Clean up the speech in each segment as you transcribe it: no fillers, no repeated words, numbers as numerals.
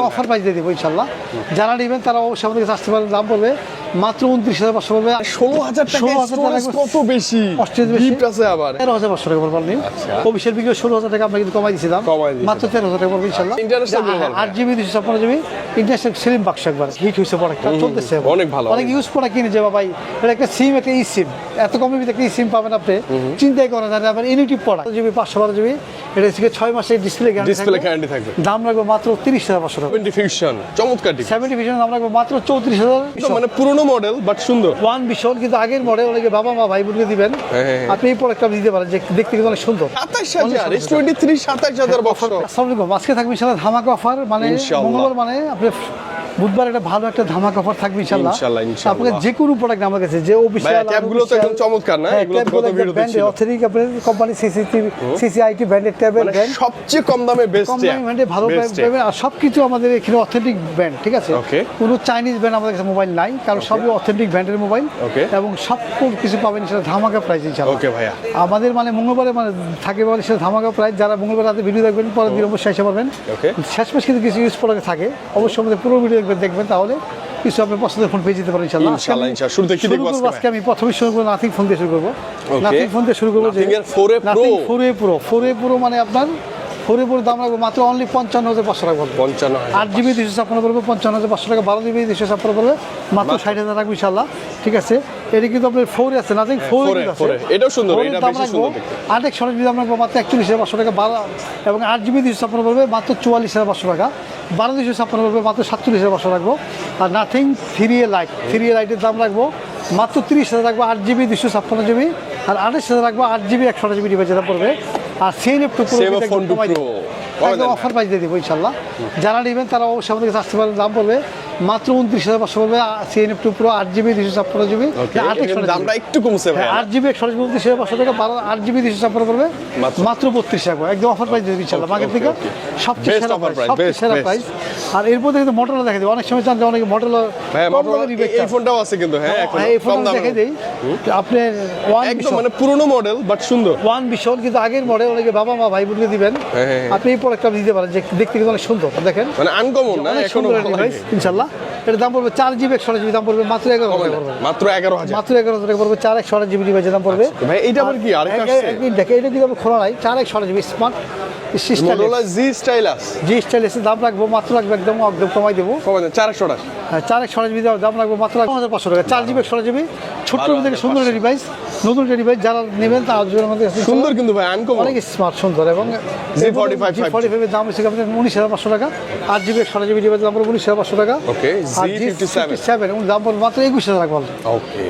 Offer price দিয়ে দেবো ইনশাল্লাহ। যারা নেবেন তারা অবশ্যই আমাদের কাছে আসতে পারেন। দাম পড়বে মাত্র 29,500 পড়বে। 16,000 টাকা। 16,000 টাকা কত বেশি গিফট আছে আবার। 13,500 টাকা পড়বে আপনি। অফিসিয়াল বিক্রি 16,000 টাকা আমরা কিন্তু কমাই দিয়েছি দাম, মাত্র 13,000 টাকা পড়বে ইনশাল্লাহ। International 8GB 256GB international selling বাক্স একবার হিট হয়েছে প্রোডাক্টটা, চলতেছে অনেক ভালো। অনেক ইউজ প্রোডাক্ট কিনে যাবা ভাই, এটা একটা সিম, একটা ই সিম, এত কমের ভিতরে একটা ই সিম পাবেন আপনি, চিন্তাই করা যায় না। আবার ইউনিটিভ প্রোডাক্ট GB 512GB, এটা হচ্ছে 6 মাসের ডিসপ্লে গ্যারান্টি থাকবে। দাম রাখবো মাত্র 30,500 টাকা। 70 ফিউশন চমৎকার। 70 ভিশন দাম রাখবো মাত্র 34,000। মানে পুরনো মডেল বাট সুন্দর। ওয়ান ভিশন কিন্তু আগের মডেল, অনেকে বাবা মা ভাই বোনকে দিবেন, আপনি এই প্রোডাক্টটা দিতে পারেন, যে দেখতে কিন্তু অনেক সুন্দর। 27,000 S23 27,000 বক্স। আসসালামু আলাইকুম, আজকে থাকবে ইনশাআল্লাহ ধামাকা অফার, মানে মঙ্গলবার মানে আপনি বুধবার একটা ভালো একটা ধামাকা অফার থাকবে ইনশাআল্লাহ। আপনাকে যে কোনো প্রোডাক্ট আমার কাছে, যে অফিশিয়াল ট্যাবগুলো তো একদম চমৎকার না, এগুলো তো কত ভিডিওতে ছিল। অথেন্টিক আপনার কোম্পানি সিসিআইটি ব্র্যান্ডের ট্যাবের ব্র্যান্ড, সবচেয়ে কম দামে বেস্ট, কম দামে ব্র্যান্ডে ভালো পাবেন। আর সবকিছু আমাদের এখানে অথেন্টিক ব্র্যান্ড, ঠিক আছে? কোনো চাইনিজ ব্র্যান্ড আমাদের কাছে মোবাইল নাই, কারণ সবই অথেন্টিক ব্র্যান্ডের মোবাইল, এবং সব কিছু পাবেন সেটা ধামাকা প্রাইস ইনশাআল্লাহ। ওকে ভাইয়া, আমাদের মানে মঙ্গলবারে মানে থাকে বলে সেটা ধামাকা প্রাইস। যারা মঙ্গলবার রাতে ভিডিও দেখবেন, পরের দিন অবশ্যই এসে পারবেন। শেষ মাস কিন্তু কিছু ইউজ প্রোডাক্ট থাকে, অবশ্যই আমাদের পুরো ভিডিও দেখবেন, তাহলে কিছু আপনি পছন্দের ফোন পেয়ে যেতে পারেন ইনশাআল্লাহ। শুরুতে কি দেখব আজকে? আমি প্রথমে শুরু করব নাথিং ফোন দিয়ে শুরু করব। নাথিং ফোন দিয়ে শুরু করব, যে নাথিং 4A Pro মানে আপনার 4A Pro দাম রাখবো মাত্র অনলি 55,500 টাকা পড়বে। 8GB 256 পড়বে 55,500 টাকা, 12GB 256 পড়বে মাত্র 60,000 রাখবো ইনশাআল্লাহ, ঠিক আছে? এটা কিন্তু আপনার 4 আছে, নাথিং 4 আছে, এটাও সুন্দর, এটা বেশি সুন্দর দেখতে। 8X দাম রাখবো মাত্র 41,500 টাকা, এবং 8GB 256 পড়বে মাত্র 44,500 টাকা, 12/256 পড়বে মাত্র 47,500 রাখবো। আর নাথিং 3A লাইটের দাম রাখবো মাত্র 30,000 রাখবো, 8GB 256GB, আর 28,000 রাখবো 8GB 128GB ডিভাইস যেটা পড়বে। আর CNF2 Pro অফার প্রাইস দিয়ে দেবো ইনশাল্লাহ। যারা নেবেন তারা অবশ্যই আমাদের কাছে আসতে পারেন। দাম পড়বে মাত্র 29,500 পড়বে। CNF2 Pro 8GB 256GB, দামটা একটু কমছে ভাই। 8GB 128GB 29,500 টাকা, 8GB 256 পড়বে মাত্র 32 টাকা, একদম অফার প্রাইস দিয়ে ইনশাল্লাহ। মার্কেট থেকে সবচেয়ে সেরা প্রাইস। আর এরপর দেখে মডেলটা দেখে দিই, অনেক সময় জানতে অনেকে মডেল, এই ফোনটাও আছে কিন্তু, হ্যাঁ এখন এই ফোনটা দেখে দেই আপনার একদম মানে পুরনো মডেল বাট সুন্দর। ওয়ান ভিশন কিন্তু আগের মডেল, অনেকে বাবা মা ভাই বোনকে দিবেন, আপনি এই প্রোডাক্টটা দিতে পারেন, যে দেখতে কিন্তু অনেক সুন্দর, দেখেন মানে আনকমন না এখনো ইনশাআল্লাহ। এর দাম পড়বে 4GB 128GB, দাম পড়বে মাত্র 11,000 টাকা পড়বে, মাত্র 11,000 টাকা পড়বে। 4X 128GB ডিভাইসের দাম পড়বে ভাই। এটা আবার কি আরেকটা আছে দেখে, এটা কিন্তু খোলা নাই। 4X 128GB smart Motorola G Stylus দাম রাখবো মাত্র একদম কমাই দেবো, 400 টাকা। 4X 128GB দাম রাখবো মাত্র 5,500 টাকা। 4GB 128GB ছোট্ট থেকে সুন্দর একটা ডিভাইস, নতুন একটা ডিভাইস, যারা নেবেন তার জন্য আমাদের সুন্দর কিন্তু ভাই, আনকমন, অনেক স্মার্ট সুন্দর। এবং G45 এর দাম হচ্ছে আপনার 19,500 টাকা, 8GB 128GB ডিভাইসের দাম পড়বে 19,500 টাকা। ওকে, G57 এবং দাম পড়বে মাত্র 21,000 টাকা বলতে।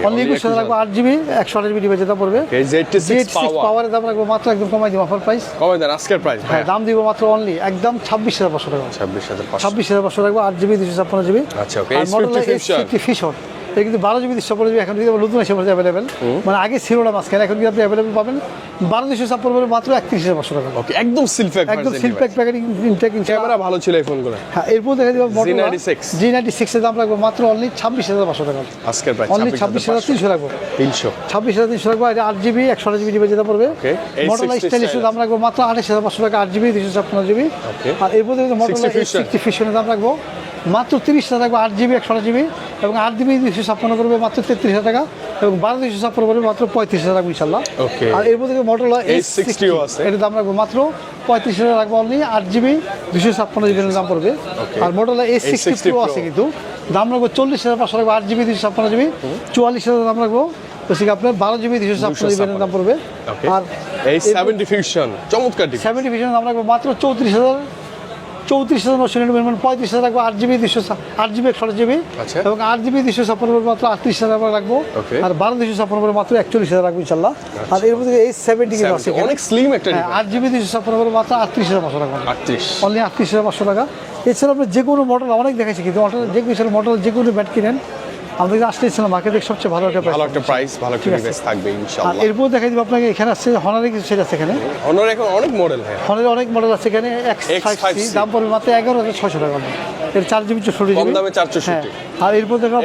অনলি 21,000 টাকা, 8GB 128GB ডিভাইসের দাম পড়বে। Z86 পাওয়ারের দাম রাখবো মাত্র একদম কমাই দিব, অফার প্রাইস কমাই দেন আজকের প্রাইস। হ্যাঁ, দাম দিব মাত্র অনলি একদম 26,500 টাকা। 26,500 রাখবো, 8GB 256GB। আচ্ছা, ওকে, S50 ফিশন এটা কিন্তু 12GB 256GB এখন কিন্তু নতুন এসে পড়েছে অ্যাভেলেবেল, মানে আগে ছিল না মাঝখানে, এখন কিন্তু আপনি অ্যাভেলেবেল পাবেন 12/256 মাত্র 31,500 টাকা। ওকে, একদম সিলপ্যাক, একদম সিলপ্যাক প্যাকেটিং, ইনটেক, ক্যামেরা ভালো ছিল এই ফোনগুলো। হ্যাঁ, এরপর দেখে দিব G96 এর দাম রাখবো মাত্র অনলি 26,500 টাকা। আজকের প্রাইস অনলি 26,300 রাখবো, 26,300 রাখবো। এটা 8GB 128GB ডিভাইস যেটা পড়বে। Motorola Stylus দাম রাখবো মাত্র 28,500 টাকা, 8GB 256GB। আর এরপর দেখে Motorola S60 ফিশনের দাম রাখবো মাত্র 30,000 রাখবো, 8GB 128GB, এবং 8GB 256 করবে মাত্র 33,000 টাকা, এবং 12/256 করবে মাত্র 35,000 রাখবো ইনশাল্লাহ। আর এরপর থেকে Motorola S60 এর দাম রাখবো মাত্র 35,000 রাখবো অনলি, 8GB 256GB দাম পড়বে। আর Motorola S60 Pro আছে কিন্তু, দাম রাখবো 40,500 রাখবো, 8GB 256GB, 44,000 দাম রাখবো আপনার, 12GB 256GB দাম পড়বে। আর এই 70 ফিউশন চমৎকার 70 ফিউশন দাম রাখবো মাত্র 34,999, মানে 35,000 রাখবো, 8GB 128GB, এবং 8GB 256 মাত্র 38,000 রাখবো, আর 12/256 মাত্র 41,000 রাখবো ইনশাল্লাহ। আর এর মধ্যে S70 আছে, অনেক স্লিম একটা, 8GB 256 মাত্র 38,500 টাকা, 38 অনলি 38,500 টাকা। এছাড়া আপনি যে কোনো মডেল অনেক দেখাচ্ছি, কিন্তু মডেল যে কোনো ব্যাট কিনেন আমাদের আসলে ছিল মার্কেটে সবচেয়ে ভালো একটা প্রাইস, ভালো একটা ডিভাইস থাকবে ইনশাআল্লাহ। আর এরপর দেখাই দিব আপনাকে, এখানে আছে হনারের কিছু সেট আছে, এখানে হনার এখন অনেক মডেল, হ্যাঁ হনারের অনেক মডেল আছে এখানে। X5C দাম পড়বে মাত্র 11,600 টাকা, এর 4GB 64GB, কম দামে 460। আর এরপর দেখো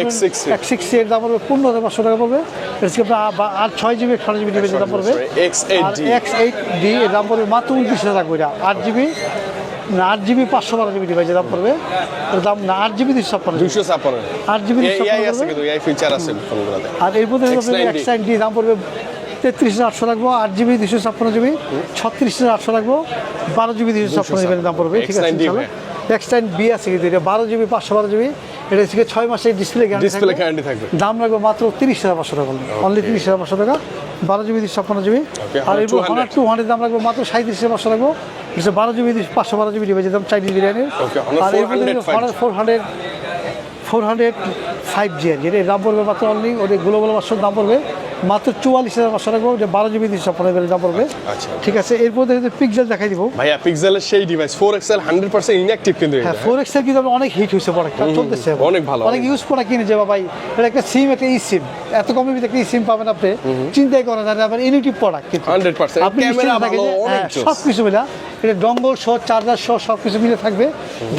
X6C এর দাম পড়বে 15,500 টাকা পড়বে, এর থেকে আপনার আর 6GB 128GB ডিভাইসের দাম পড়বে। X8D এর দাম পড়বে মাত্র 29,000 টাকা, 8GB 8GB 512GB ডিভাইসের দাম পড়বে, এর দাম না 8GB 256 256 8GB এআই আছে কিন্তু এআই ফিচার আছে ফোনগুলোতে। আর এর মধ্যে X90 X90 দাম পড়বে 33,800 রাখবো, 8GB 256GB 36,800 রাখবো, 12GB 256GB দাম পড়বে, ঠিক আছে। X90 X9B আছে কিন্তু এটা 12GB 512GB, এটা হচ্ছে 6 মাসের ডিসপ্লে ডিসপ্লে গ্যারান্টি থাকবে। দাম রাখবো মাত্র 30,500 টাকা, অনলি 30,500 টাকা, 12GB 256GB। আর এরপর Honor 200 দাম রাখবো মাত্র 37,500 রাখবো, 12GB 512GB ডিভাইসের দাম চাইনিজ বিরিয়ানির। আর এরপর Honor 400 5G যেটা দাম পড়বে মাত্র অনলি, ওদের গ্লোবাল ভার্সন দাম পড়বে মাত্র 44,500 রাখবো, যে 12GB 256GB দাম পড়বে, আচ্ছা ঠিক আছে। এরপর দেখে পিক্সেল দেখাই দিব ভাইয়া। পিক্সেলের সেই ডিভাইস 4XL 100% ইনঅ্যাক্টিভ কিন্তু এটা। হ্যাঁ 4XL কিন্তু অনেক হিট হয়েছে, প্রোডাক্টটা চলতেছে অনেক ভালো, অনেক ইউজ করা কিনে যে ভাই এটা একটা সিম, একটা ই সিম, এত কমের ভিতরে একটা ই সিম পাবেন আপনি, চিন্তাই করা যায় না। আবার ইউনিটিভ প্রোডাক্ট কিন্তু 100% আপনি ক্যামেরা ভালো, অনেক জোস। সব কিছু মিলা এটা ডঙ্গল সহ চার্জার সহ সব কিছু মিলে থাকবে।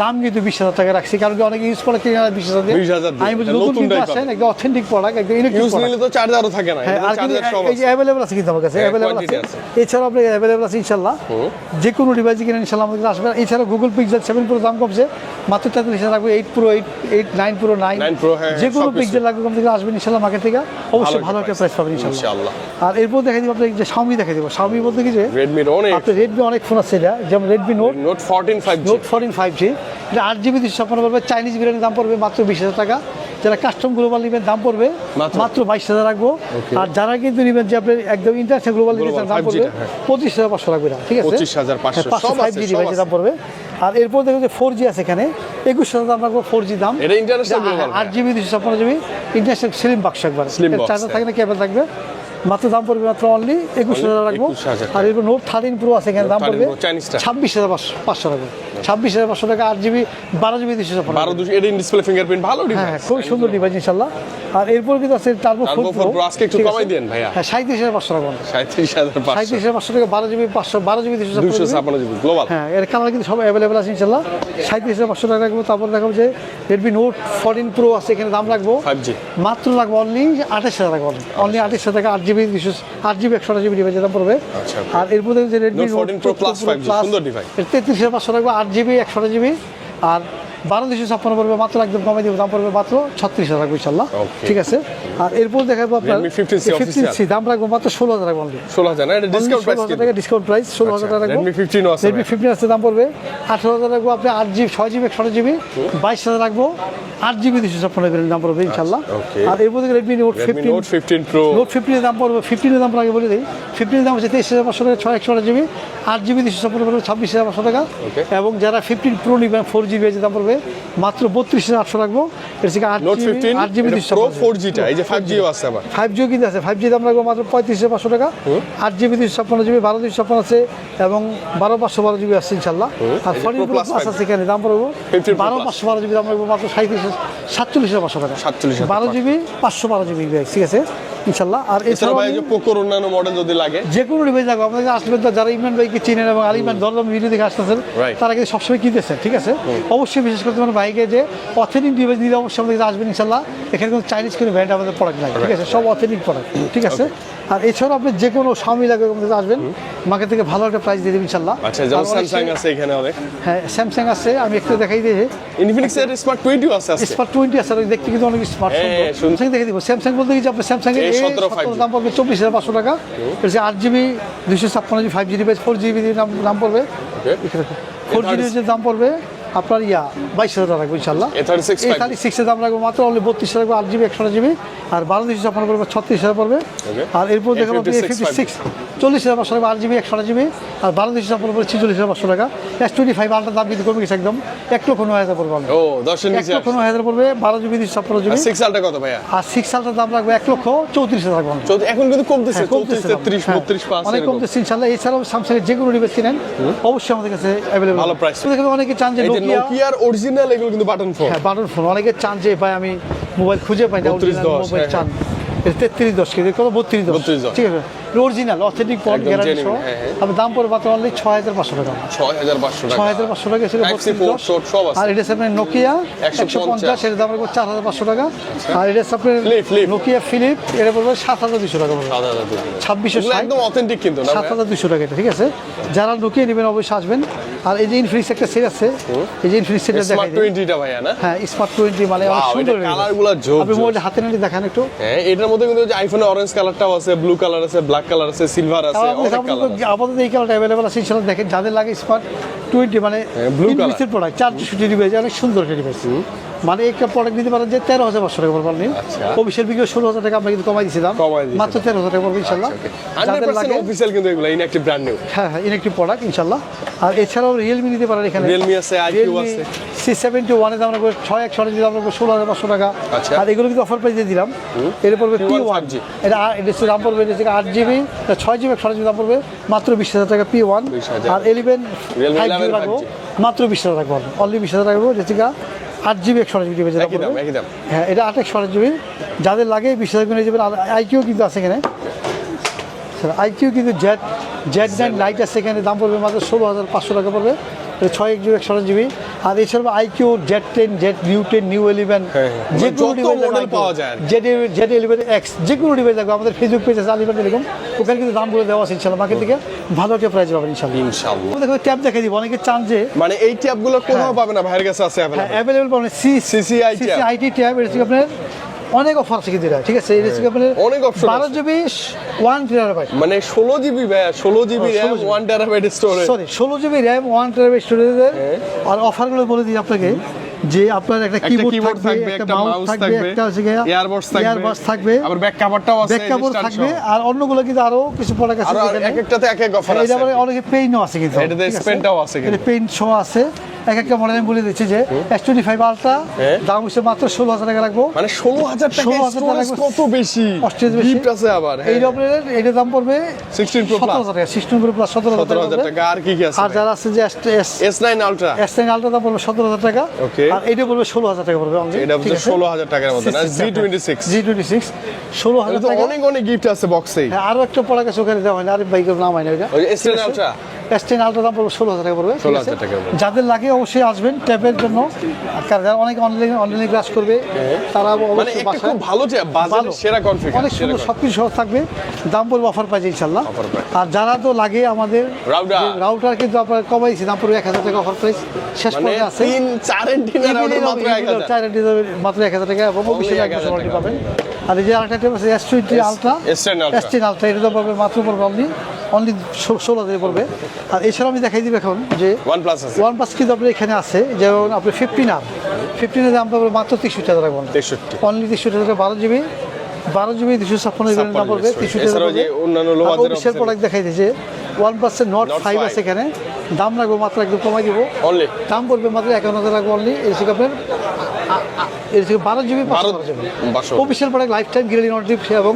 দাম কিন্তু 20,000 টাকা রাখছি, কারণ কি অনেকে ইউজ করে কিনে 20,000 দিয়ে। 20,000 দিয়ে। আমি বলছি নতুন কিন্তু আসেন একদম অথেন্টিক প্রোডাক্ট, একদম ইউনিটিভ ইউজ প্রোডাক্ট। নিলে তো চার্জারও থাকে না, হ্যাঁ, আর চার্জার সব এই যে অ্যাভেলেবল আছে কিন্তু আমার কাছে, অ্যাভেলেবল আছে। quantity আছে। এছাড়াও আপনি অ্যাভেলেবল আছে ইনশাল্লাহ, যে কোনো ডিভাইস কিনে ইনশাল্লাহ আমাদের কাছে আসবে। এছাড়া গুগল পিক্সেল 7 প্রো দাম কমছে মাত্র 43,000 রাখবে, 8 প্রো 8 9 প্রো 9 Pro, হ্যাঁ, যে কোনো সবকিছু। পিক্সেল লাগবে কম থেকে আসবেন ইনশাল্লাহ মার্কেট থেকে, অবশ্যই ভালো একটা প্রাইস পাবেন ইনশাল্লাহ। ইনশাআল্লাহ। আর এরপর দেখাই দিব আপনাকে যে Xiaomi দেখাই দিব। Xiaomi বলতে কি যে Redmi অনেক, আপনি Redmi অনেক ফোন আছে, এটা যেমন Redmi Note Note 14 5G Note 14 5G, এটা 8GB 256 পড়বে, চাইনিজ বিরিয়ানির দাম পড়বে মাত্র 20,000 টাকা। যারা কাস্টম গ্লোবাল নেবেন দাম পড়বে মাত্র 22,000 রাখবো। আর যারা কিন্তু নেবেন যে আপনি একদম ইন্টারন্যাশনাল গ্লোবাল নিতে চান দাম 5G পড়বে টা, হ্যাঁ। 25,500 রাখবে, ঠিক আছে। 25,500 সব 505G আছে, সব ডিভাইসের আছে। দাম পড়বে। আর এরপর দেখো যে 4G আছে এখানে, 21,000 দাম রাখবো 4G দাম। এটা international global, 8GB 256GB international slim বাক্স একবার, Slim box, চার্জার থাকে না, কেবল থাকবে, মাত্র দাম পড়বে মাত্র অনলি 21,000 রাখবো। 21,000 আর এরপর Note 13 Pro আছে এখানে, দাম 13 পড়বে Pro চাইনিজটা। 26,500 রাখবো, 26,500 টাকা, 8GB 12GB 256। 12 এর ডিসপ্লে ফিঙ্গারপ্রিন্ট ভালো হ্যাঁ ডিভাইস। খুব সুন্দর ডিভাইস ইনশাল্লাহ। আর এরপর কিন্তু আছে টার্বো Turbo 4 4 Pro, Pro আজকে একটু কমাই দেন ভাইয়া। হ্যাঁ 37,500 টাকা, 37,500 37,500 টাকা, 12GB 256GB। 256GB global. হ্যাঁ এর কালার কিন্তু সব অ্যাভেলেবেল আছে ইনশাল্লাহ। 37,500 টাকা রাখবো। তারপর দেখাবো যে Redmi Note 14 Pro আছে এখানে, দাম রাখবো 5G মাত্র রাখবো অনলি 28,000 টাকা, অনলি 28,000 টাকা, 8GB 128GB ডিভাইসের দাম পড়বে। আচ্ছা। আর এরপর দেখবো যে Redmi Note 14 Pro Plus 5G সুন্দর ডিভাইস। 33,500 রাখবো, 8GB 128GB। আর 12,256 পড়বে মাত্র, একদম কমে দিব, দাম পড়বে মাত্র 36,000 রাখবো ইনশাল্লাহ, Okay. ঠিক আছে। আর এরপর দেখাবো আপনার Redmi 15C 15C দাম রাখবো মাত্র 16,000 টাকা অনলি, 16,000 না, এটা ডিসকাউন্ট প্রাইস 16,000 টাকা ডিসকাউন্ট প্রাইস, 16,000 টাকা রাখবো। Redmi 15 ও আছে Redmi 15 আছে, দাম পড়বে 18,000 রাখবো। আপনি 8GB 6GB 128GB 22,000 রাখবো, 8GB 256 দাম পড়বে ইনশাল্লাহ। okay. আর এরপর থেকে Redmi Note Redmi 15 Note 15 Pro Note 15 এর দাম পড়বে, 15 এর দাম আগে বলে দিই, 15 এর দাম হচ্ছে 23,500 টাকা, 6/128GB, 8GB 256 পড়বে 26,500 টাকা। Okay. এবং যারা 15 Pro নিবেন 4GB এর দাম পড়বে মাত্র 32,800 রাখবো। এর থেকে Note 15 8GB এটা Pro 4G টা, এই যে 5G ও আছে আবার। 5G কিন্তু আছে, 5G দাম রাখবো মাত্র 35,500 টাকা, 8GB 256GB, 12,256 আছে এবং 12,512GB আছে ইনশাল্লাহ। আর 14 Pro Plus আছে এখানে, দাম পড়বো 15 Pro 12,512GB, দাম রাখবো মাত্র 47,500 টাকা, 47,500 12GB 512GB, ঠিক আছে ইনশাল্লাহ। আর এছাড়া এছাড়াও ভাই যে পোকোর অন্যান্য মডেল যদি লাগে, যে কোনো ডিভাইস লাগবে আপনাদের আসবেন, তো যারা ইমরান ভাইকে চিনেন এবং আলিমান দরদাম ভিডিও দেখে আসতেছেন Right. তারা কিন্তু সবসময় কিনতেছেন, ঠিক আছে। অবশ্যই বিশেষ করে তোমার ভাইকে যে অথেন্টিক ডিভাইস নিলে অবশ্যই আমাদের কাছে আসবেন ইনশাল্লাহ। এখানে কোনো চাইনিজ কোনো ব্র্যান্ড আমাদের প্রোডাক্ট নাই, ঠিক আছে, সব অথেন্টিক প্রোডাক্ট, ঠিক আছে। আর এছাড়াও আপনি যে কোনো Xiaomi লাগবে আমাদের কাছে আসবেন, মার্কেট থেকে ভালো একটা প্রাইস দিয়ে দেবেন ইনশাল্লাহ। আচ্ছা যেমন আর অনেক স্যামসাং আছে এখানে অনেক, হ্যাঁ স্যামসাং আছে, আমি একটু দেখাই দিই। ইনফিনিক্স এর স্মার্ট 20 ও আছে আজকে। স্মার্ট 20 আছে, আর দেখতে কিন্তু অনেক স্মার্টফোন। হ্যাঁ, স্যামসাং দেখে দিব। স্যামসাং বলতে কি যে আপনি স্যামসাং এর A17 A17 দাম পড়বে 24,500 টাকা, এর যে 8GB 256GB 5G device 4GB দাম পড়বে, ওকে 4G ডিভাইসের দাম পড়বে আপনার 22,000 টাকা রাখবো ইনশাল্লাহ। A36 A36 এর দাম রাখবো মাত্র অনলি 32,000 রাখবো, 8GB 128GB। আর 12,256 পড়বে 36,000 পড়বে। Okay. আর এরপর দেখাবো আপনি A56 A56 40,500 টাকা, 8GB 128GB। আর 12,256 পড়বে 46,500 টাকা। S25 আলটার দাম কিন্তু কমে গেছে একদম, 1,09,000 পড়বে অনলি। ও 10 এর নিচে 1,09,000 পড়বে, 12GB 256GB। 6 আলটা কত ভাইয়া? আর 6 সালটার দাম লাগবে 1,34,000 টাকা অনলি। এখন কিন্তু কমতেছে, হ্যাঁ, কমতেছে 34 দাম। 33 হ্যাঁ, 32 5 অনেক কমতেছে ইনশাআল্লাহ। এছাড়াও স্যামসাং এর যে কোনো ডিভাইস কিনেন অবশ্যই আমাদের কাছে অ্যাভেলেবল, ভালো price। দেখেন অনেকে চান যে এই যে নোকিয়া, নোকিয়ার অরিজিনাল এগুলো কিন্তু বাটন ফোন। হ্যাঁ বাটন ফোন, অনেকে চান যে ভাই আমি মোবাইল খুঁজে পাই না, 32 original মোবাইল হ্যাঁ, চান। এটা 3310 কেজি, কত 3210, 3210 ঠিক আছে, অরিজিনাল অথেন্টিক ফোন, একদম গ্যারান্টি genuine, সহ। হ্যাঁ, হ্যাঁ। আমি দাম পড়বে মাত্র অনলি 6,500 টাকা, 6,500 টাকা। 6,500 টাকা ছিল Type C port, short সব আছে। আর এটা আছে আপনার নোকিয়া 150, এর দাম রাখবো 4,500 টাকা। আর এটা আছে আপনার Flip। নোকিয়া ফিলিপ, এটা পড়বে 7,200 টাকা পড়বে, 7,000 2660, একদম অথেন্টিক কিন্তু না ভাইয়া? 7,200 টাকা এটা, ঠিক আছে। যারা নোকিয়া নেবেন অবশ্যই আসবেন। আর এই যে ইনফিনিক্স একটা সেট আছে, এই যে ইনফিনিক্স সেটটা স্মার্ট দেখাই 20টা ভাইয়া না? হ্যাঁ স্মার্ট 20 মানে অনেক Wow, সুন্দর এটা কালারগুলো জোস আপনি মোবাইলটা হাতে নিয়ে দেখেন একটু। হ্যাঁ, এটার মধ্যে কিন্তু যে আইফোনে অরেঞ্জ কালারটাও আছে, ব্লু কালার আছে, ব্ল্যাক কালার আছে, সিলভার আছে, অনেক কালার আছে। আপাতত এই কালারটা অ্যাভেলেবল আছে ইনশাআল্লাহ। দেখেন যাদের লাগে স্মার্ট 20 মানে blue color। ইনফিনিক্সের প্রোডাক্ট 460 ডিভাইস, অনেক সুন্দর একটা ডিভাইস। মানে একটা প্রোডাক্ট নিতে পারেন যে 13,500 টাকা পড়বে। আচ্ছা। অফিসিয়াল বিক্রি 16,000 টাকা, আমরা কিন্তু কমাই দিয়েছিলাম, কমাই দিয়েছেন। মাত্র 13,000 টাকা পড়বে ইনশাআল্লাহ। যাদের 100% লাগে অফিশিয়াল কিন্তু এগুলো ইনঅ্যাক্টিভ ব্র্যান্ড নিউ। হ্যাঁ হ্যাঁ ইনএক্টিভ প্রোডাক্ট ইনশাআল্লাহ। আর এছাড়াও রিয়েলমি নিতে পারেন এখানে, Realme আছে, IQ আছে। C71 এর দাম রাখবো 6 দিলাম, রাখবো 16,500 টাকা। আচ্ছা। আর এগুলো কিন্তু অফার প্রাইসে দিলাম। এর পড়বে P1 P1, 5G এটা দাম পড়বে 8GB 6GB 128GB দাম পড়বে মাত্র 20,000 টাকা P1। 20,000 আর 11 Realme 5G 11 রাখবো 5G মাত্র 20,000 রাখবো, অনলি 20,000 রাখবো, যেটা 8GB 128GB দাম একই দাম, পড়বে। একই দাম। হ্যাঁ এটা 8 128GB, যাদের লাগে 20,000 করে নিয়ে যাবেন। আর আইকিউ কিন্তু আছে এখানে, আইকিউ কিন্তু Z9 লাইট আছে এখানে, দাম পড়বে মাত্র 16,500 টাকা পড়বে, 6GB 128GB। আর এছাড়া আইকিউ Z10 Z10 নিউ 11 যে কোনো যত মডেল পাওয়া যায় আর কি। Z11X যে কোনো ডিভাইস লাগবে, আমাদের ফেসবুক পেজ আছে আলিবান টেলিকম, ওখানে কিন্তু দামগুলো দেওয়া আছে ইনশাআল্লাহ। মার্কেট থেকে ভালো একটা প্রাইস পাবেন ইনশাআল্লাহ। ইনশাআল্লাহ। দেখো ট্যাব দেখাই দিব, অনেকে চান যে মানে এই ট্যাবগুলো কোথাও পাবে না, ভাইয়ের কাছে আছে হ্যাঁ अवेलेबल। অ্যাভেলেবল পাবেন। CCI tab. CCIT ট্যাব, এটা হচ্ছে আপনার অনেক অফার আছে কিন্তু এটা, ঠিক আছে। এটা হচ্ছে আপনার অনেক option আছে। 12GB 1 TB, মানে 16GB ভাইয়া, 16GB RAM 1 TB storage. Sorry 16GB RAM 1 TB স্টোরেজের। আর অফারগুলো বলে দিই আপনাকে, যে আপনার একটা কিবোর্ড keyboard থাকবে, একটা মাউস থাকবে, একটা হচ্ছে ইয়ারবাডস থাকবে, আবার ব্যাক কভারটাও আছে, ব্যাক কভার থাকবে। আর অন্যগুলো কিন্তু আরো কিছু প্রোডাক্ট আছে আর যেখানে এক একটাতে এক এক অফার এটা আছে। আবার অনেকে পেইনও আছে কিন্তু, এটাতে ঠিক আছে? পেনটাও আছে কিন্তু। এটা পেইন সহ আছে। এক একটা মডেল আমি বলে দিচ্ছি যে S25 আলট্রা দাম হচ্ছে মাত্র 16,000 টাকা রাখবো। মানে 16,000 টাকা 16,000 টাকা স্টোরেজ, কত বেশি অস্ট্রেজ বেশি গিফট আছে আবার। এই রকমের এটা দাম পড়বে 16 Pro Plus 17,000 টাকা, 16 Pro Plus 17,000 টাকা 17,000 টাকা। আর কি কি আছে? আর যারা আছে যে S9 Ultra, S9 আলট্রা দাম পড়বে 17,000 টাকা। Okay. আর এটা পড়বে 16,000 টাকা পড়বে only, এটা ঠিক হচ্ছে আছে? 16,000 টাকার মধ্যে না? Z26 Z26 16,000 এটা তো টাকা। অনেক অনেক গিফট আছে বক্সেই। হ্যাঁ, আরো একটা প্রোডাক্ট আছে ওখানে দেওয়া হয় না, আরে বাইকের নাম হয় না ওইটা। ওই যে S10 Ultra S10 আলট্রা দাম পড়বে 16,000 টাকা পড়বে, ঠিক 16,000 আছে? টাকা পড়বে। যাদের লাগে অবশ্যই আসবেন ট্যাবের জন্য। আর যারা অনেক অনলাইনে ক্লাস করবে তারা মানে অবশ্যই একটা বাসায় খুব ভালো ট্যাব, বাজারের ভালো। সেরা কনফিগার, অনেক সুন্দর সবকিছু সহজ থাকবে, দাম পড়বে অফার পাইছে ইনশাল্লাহ। Offer price। আর যারা তো লাগে আমাদের রাউটার কিন্তু আপনার কমাইছি, দাম পড়বে 1,000 টাকা অফার প্রাইস শেষ মানে পর্যায়ে আছে। 3-4 এন্টিনা রাউটার মাত্র 1,000। 4 মাত্র 1,000 টাকা এবং Only অবশ্যই 1,000 ওয়ারেন্টি টাকা। পাবেন। আর এই যে আরেকটা ট্যাব আছে S20 ultra, S10 Ultra। S10 ultra এটা তো পড়বে মাত্র পড়বে অনলি 16,000 পড়বে। আর এছাড়াও আমি দেখাই দিব এখন যে OnePlus আছে OnePlus কিন্তু আপনার এখানে আছে, যেমন আপনার 15R দাম পাবে মাত্র 63,000 টাকা, 63 অনলি 63,000 টাকা। 12GB 256 দাম পড়বে 63,000 এছাড়াও যে অন্যান্য লো বাজেটের অফিশিয়াল প্রোডাক্ট দেখাই দিয়েছে OnePlus এর Nord 5 আছে এখানে, দাম রাখবো মাত্র একদম কমাই দিব, অনলি দাম পড়বে মাত্র 51,000 টাকা অনলি। এই হচ্ছে আপনার এর থেকে 12GB 512 official product life time guarantee নটিভ এবং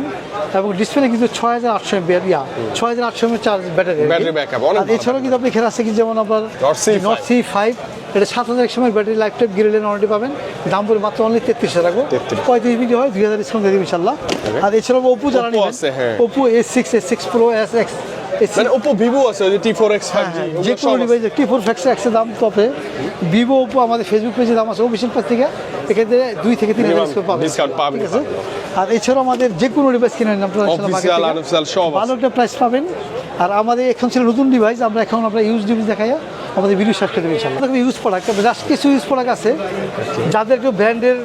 ডিসপ্লে কিন্তু 6,800 6,800 চার্জ ব্যাটারি ব্যাকআপ অনেক আর এছাড়াও কিন্তু আপনি এখানে আছে কি যেমন আপনার Nord Nord C5 এটা 7,000 সময় ব্যাটারি লাইফ টাইম গ্যারান্টি নটিভ পাবেন, দাম পড়বে মাত্র অনলি 33,000 রাখবো। 35 মিনিট হয় 2,000 ডিসকাউন্ট দিয়ে দিব ইনশাআল্লাহ। আর এছাড়াও Oppo যারা Oppo নেবেন আছে, হ্যাঁ। Oppo A6 Pro S6 মানে Oppo Vivo আছে, ওই যে T4X 5G যে ওগুলো কোনো সব আছে। ডিভাইস T4 ফ্যাক্সের এক্সের দাম তবে ভিভো ওপো আমাদের ফেসবুক পেজে দাম আছে অফিসিয়াল পেজ থেকে, এখানে 2 থেকে 3,000 ডিসকাউন্ট পাবেন, ডিসকাউন্ট পাবেন। ঠিক আছে? আর এছাড়াও আমাদের যে কোনো ডিভাইস কিনেন আপনারা অফিসিয়াল আনঅফিসিয়াল সব ভালো আছে। একটা প্রাইস পাবেন। আর আমাদের এখন ছিল নতুন ডিভাইস, আমরা এখন ইউজ ডিভাইস দেখাইয়া আমাদের ভিডিও শেষ করে দেবো ইনশাআল্লাহ। ইউজ প্রোডাক্ট জাস্ট কিছু ইউজ প্রোডাক্ট আছে যাদের একটু ব্র্যান্ডের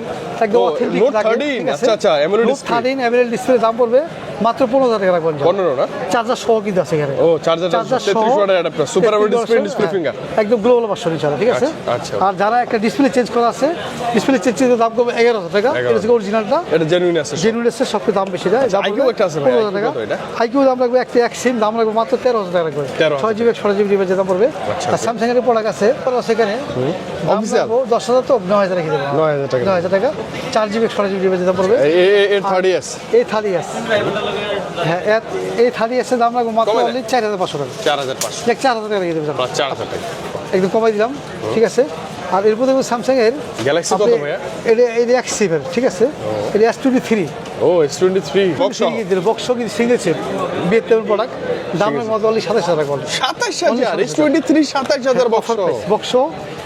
একদম অথেন্টিক Note লাগে, 13, ঠিক আছে? আচ্ছা, আচ্ছা, AMOLED Note display। 13 AMOLED display দাম পড়বে মাত্র 15,000 টাকা রাখবেন, 15 না? চার্জার সহ কিন্তু আছে এখানে। ও চার্জার 33 ওয়াটের adapter, super AMOLED display finger. একদম গ্লোবাল ভার্সন ইনশাআল্লাহ, ঠিক আছে? আচ্ছা। আর যারা একটা ডিসপ্লে চেঞ্জ করা আছে, ডিসপ্লে চেঞ্জ করে দাম কমবে 11,000 টাকা, এটা হচ্ছে অরিজিনালটা। এটা জেনুইন আছে সব। জেনুইন এর সবচেয়ে দাম বেশি দেয়। IQ একটা আছে ভাই, IQ কত এটা? আইকিউ দাম রাখবে এক সিম দাম রাখবে মাত্র 13,000 টাকা রাখবে, 13,000 6GB 16GB ডিভাইস দাম পড়বে। আর স্যামসাং এর প্রোডাক্ট আছে সেখানে Official? 10,000 তো 9,000 রেখে দেবো, 9,000 টাকা। 9,000 টাকা 4GB 16GB ডিভাইস দাম পড়বে। এর 30s এই 30s হ্যাঁ এই 30s এর দাম রাখবো মাত্র কমে অনলি 4,500 টাকা, 4,500 দেখ 4,000 টাকা রেখে দেবো, 4,000 টাকা। একদম কমাই দিলাম, ঠিক আছে? আর এরপর দেখবো স্যামসাং এর Galaxy কত ভাইয়া? এটা X7, ঠিক আছে? এটা S23 ও S23 বক্স বক্স কিন্তু সিঙ্গেল সিম বিয়ের প্রোডাক্ট, দাম রাখবো অনলি 27,000 টাকা, 27,000 S23 27,000 বক্স বক্স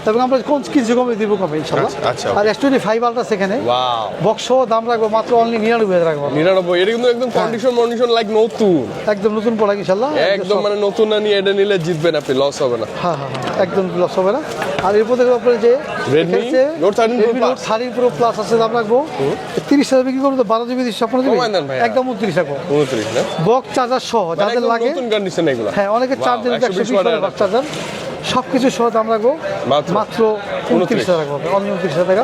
এবং আমরা কোন কিছু কমে দিব কমে ইনশাআল্লাহ। আচ্ছা, আর S25 আলট্রা সেখানে ওয়াও বক্স দাম রাখবো মাত্র অনলি 99 রাখবো। 99, এটা কিন্তু একদম কন্ডিশন লাইক নতুন, একদম নতুন প্রোডাক্ট ইনশাআল্লাহ। একদম মানে নতুন না নিয়ে এটা নিলে জিতবেন আপনি, লস হবে না। হ্যাঁ, একদম লস হবে না। আর এরপর দেখো আপনার যে Redmi Note 13 Pro Plus। 13 Pro Plus আছে, দাম রাখবো 30,000 বিক্রি করবো তো 12 জিবি 256 জিবি কমায় দেন ভাই। একদম 29 রাখবো। 29 না, বক্স চার্জার সহ মানে যাদের একদম লাগে, নতুন কন্ডিশন এগুলো। হ্যাঁ অনেকে Wow, চার্জার 120 120 ওয়াটের ওয়াট চার্জার সবকিছু সহ দাম রাখবো মাত্র মাত্র 29,000 রাখবো, অনলি 29,000 টাকা।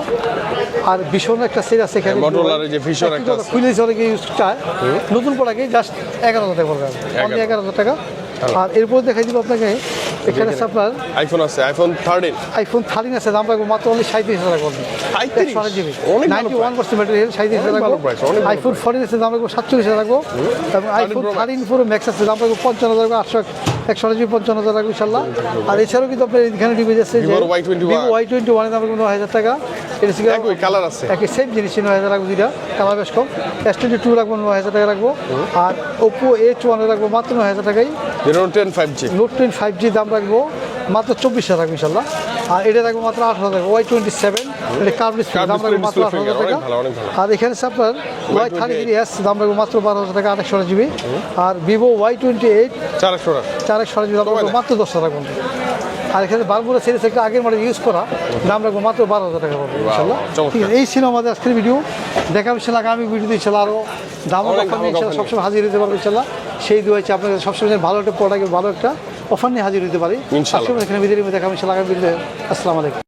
আর ভীষণ একটা সেল আছে এখানে, Motorola যে ভীষণ একটা আছে। খুলে অনেকে ইউজ চায়, নতুন প্রোডাক্টে জাস্ট 11,000 টাকা পড়বে, অনলি 11,000 টাকা। আর এরপর দেখাই দিব আপনাকে এখানে আছে আপনার আইফোন আছে, আইফোন 13 আইফোন 13 আছে, দাম রাখবো মাত্র অনলি 37,000 টাকা পড়বে। 37 জিবি অনেক ভালো 91% ম্যাটেরিয়াল 37,000 অনেক ভালো রাখবো। price, অনেক ভালো আইফোন 14 আছে, দাম রাখবো 47,000 রাখবো। এবং আইফোন 13 Pro Max আছে, দাম রাখবো 55,000 রাখবো, 128 জিবি 55,000 রাখবো ইনশাআল্লাহ। আর এছাড়াও কিন্তু আপনার এখানে ডিভাইস আছে যে Vivo Y21 Vivo Y21 এর দাম রাখবো 9,000 টাকা। এটা ছিল একই কালার আছে, একই সেম জিনিস 9,000 রাখবো, দুইটা কালার বেশ কম। S22 রাখবো 9,000 টাকা রাখবো। আর Oppo H1 রাখবো মাত্র 9,000 টাকাই। Note 10 5G Note 10 5G দাম রাখবো মাত্র 24,000 রাখবো ইনশাআল্লাহ। আর এটা রাখবো মাত্র 8,000 টাকা। Y27 এটা কার্ভ ডিসপ্লে, দাম রাখবো মাত্র 8,000 টাকা। অনেক ভালো, অনেক ভালো। আর এখানে আছে আপনার Y33s, দাম রাখবো মাত্র 12,000 টাকা, 128 জিবি। আর Vivo Y28 428 জিবি, দাম রাখবো মাত্র 10,000 টাকা। আর এখানে বারমুডা সিরিজ একটা আগের মডেল ইউজ করা, দাম রাখবো মাত্র 12,000 টাকা পড়বে ইনশাআল্লাহ। চমৎকার। ঠিক আছে, এই ছিল আমাদের আজকের ভিডিও। দেখা হচ্ছে আগামী ভিডিওতে ইনশাআল্লাহ আরও দাম অনেক অফার নিয়ে দাম ইনশাআল্লাহ সবসময় হাজির হতে পারবো ইনশাআল্লাহ। সেই দু হচ্ছে আপনাদের সবসময় ভালো একটা প্রোডাক্ট, ভালো একটা অফার নিয়ে হাজির হতে পারি ইনশাআল্লাহ। আজকে এখানে ভিডিওর মধ্যে দেখা ইনশাআল্লাহ আগামী ভিডিওতে। আসসালামু আলাইকুম।